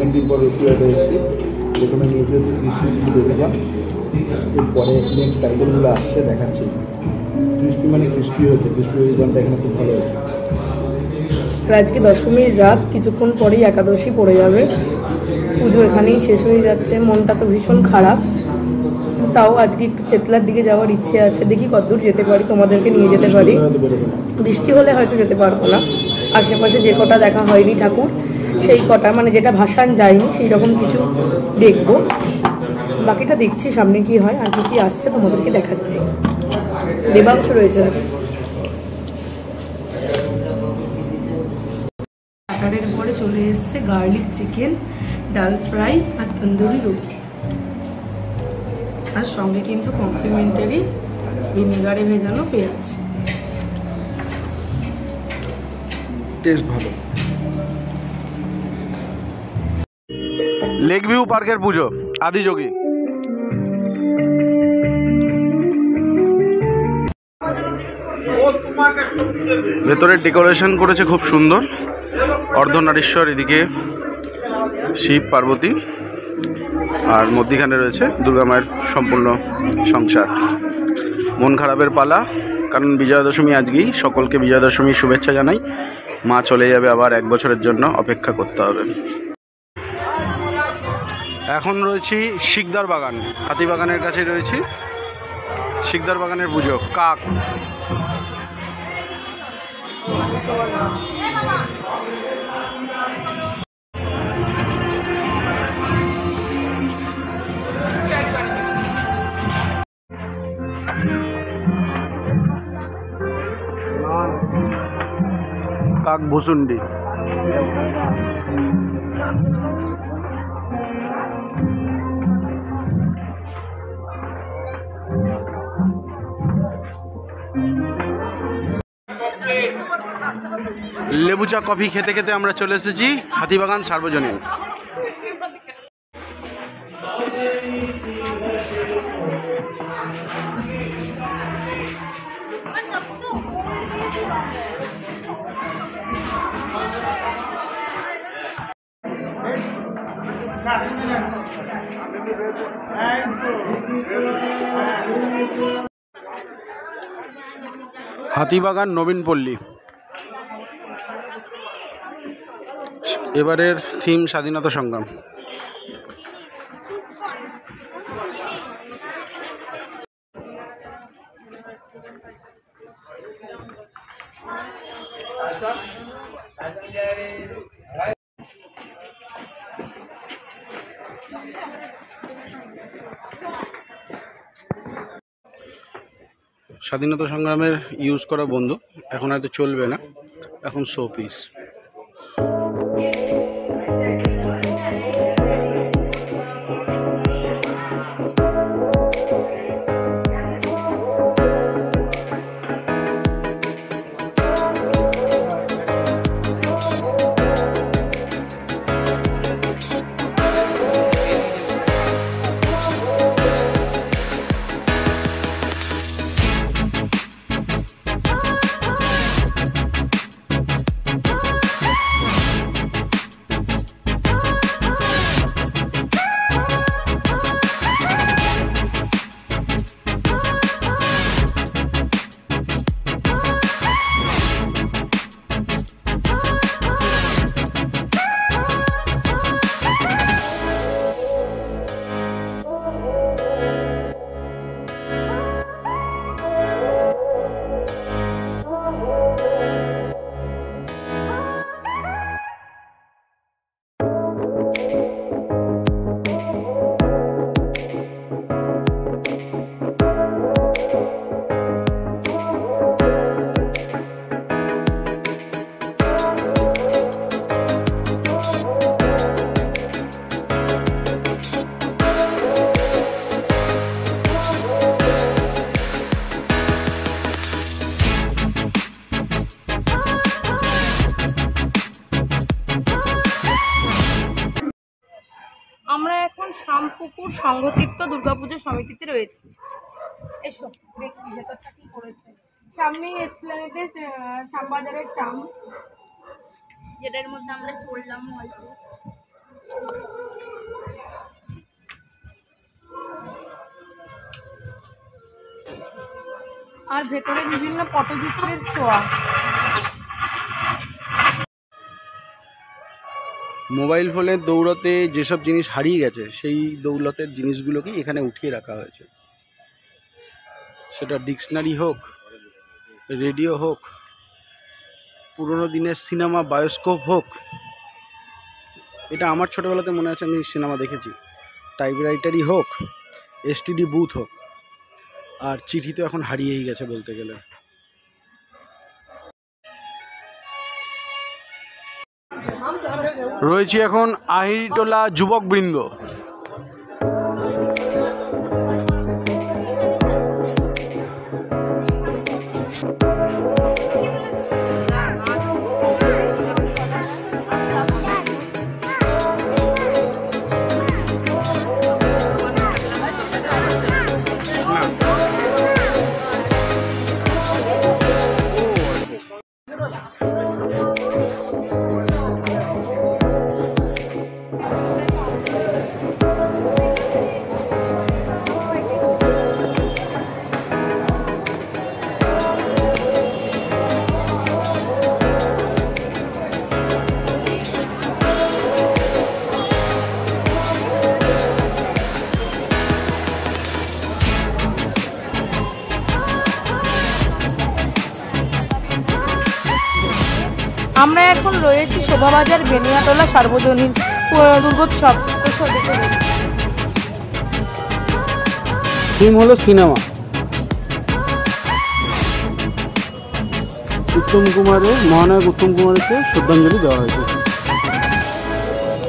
অনেকদিন পর রেস্টুরেন্টে এসেছি। প্রথমে নিয়েছি হচ্ছে ক্রিস্পি চিলি দেখে যান, এরপরে নেক্সট আইটেমগুলো আসছে দেখাচ্ছি। ক্রিস্পি মানে ক্রিস্পি হয়েছে, ক্রিস্পি ওয়েদারটা এখানে খুব ভালো হয়েছে। আজকে দশমীর রাত, কিছুক্ষণ পরেই একাদশী পড়ে যাবে, পুজো এখানেই শেষ হয়ে যাচ্ছে। মনটা তো ভীষণ খারাপ, তাও আজকে একটু চেতলার দিকে যাওয়ার ইচ্ছে আছে, দেখি কতদূর যেতে পারি, তোমাদেরকে নিয়ে যেতে পারি। বৃষ্টি হলে হয়তো যেতে পারবো না। আশেপাশে যে কটা দেখা হয়নি ঠাকুর, সেই কটা মানে যেটা ভাসান যায়নি সেই রকম কিছু দেখবো, বাকিটা দেখছি সামনে কি হয়। আর কি আসছে তোমাদেরকে দেখাচ্ছি। দেবাংশ রয়েছে। স্টার্টারের পরে চলে এসছে গার্লিক চিকেন, ডাল ফ্রাই আর তন্দুরি রুটি, আর সঙ্গে কিন্তু কমপ্লিমেন্টারি ভিনেগারে ভেজানো পেঁয়াজ। টেস্ট ভালো। লেক ভিউ পার্কের পুজো আদিযোগী। ভেতরের ডেকোরেশন করেছে খুব সুন্দর, অর্ধনারীশ্বর, এদিকে শিব পার্বতী, আর মধ্যিখানে রয়েছে দুর্গা মায়ের সম্পূর্ণ সংসার। মন খারাপের পালা, কারণ বিজয়া দশমী আজকেই। সকলকে বিজয়া দশমীর শুভেচ্ছা জানাই। মা চলে যাবে, আবার 1 বছরের জন্য অপেক্ষা করতে হবে। এখন রয়েছি শিকদার বাগান, হাতিবাগানের কাছে রয়েছি। শিকদার বাগানের পুজো, কাক। কাক ভুসুন্ডি। লেবু চা কফি খেতে খেতে আমরা চলে এসেছি হাতিবাগান সার্বজনীন। হাতিবাগান নবীনপল্লী। এবারের থিম স্বাধীনতা সংগ্রাম। স্বাধীনতা সংগ্রামের ইউজ করা বন্দুক এখন হয়তো চলবে না, এখন শো পিস। আমরা এখন শ্যামপুকুর সংঘতীর্থ দুর্গাপুজো সমিতিতে রয়েছি। এসো দেখি ভেতরটা কি করেছে। সামনেই এসপ্ল্যানেডে শ্যামবাজারের ট্রাম, যেটার মধ্যে আমরা চললাম হয়তো। আর ভেতরে বিভিন্ন পটচিত্রের ছোঁয়া। মোবাইল ফোনের দৌলতে যেসব জিনিস হারিয়ে গেছে সেই দৌলতের জিনিসগুলোকেই এখানে উঠিয়ে রাখা হয়েছে। সেটা ডিকশনারি হোক, রেডিও হোক, পুরোনো দিনের সিনেমা বায়োস্কোপ হোক। এটা আমার ছোটোবেলাতে মনে আছে, আমি সিনেমা দেখেছি। টাইপরাইটারই হোক, এসটিডি বুথ হোক, আর চিঠি তো এখন হারিয়েই গেছে বলতে গেলে। রয়েছি এখন আহিরিটোলা যুবকবৃন্দ। আমরা এখন রয়েছি শোভাবাজার বেনিয়াটোলা সার্বজনীন দুর্গোৎসব। থিম হলো সিনেমা। উত্তম কুমারের, মহানায়ক উত্তম কুমারকে শ্রদ্ধাঞ্জলি দেওয়া হয়েছে।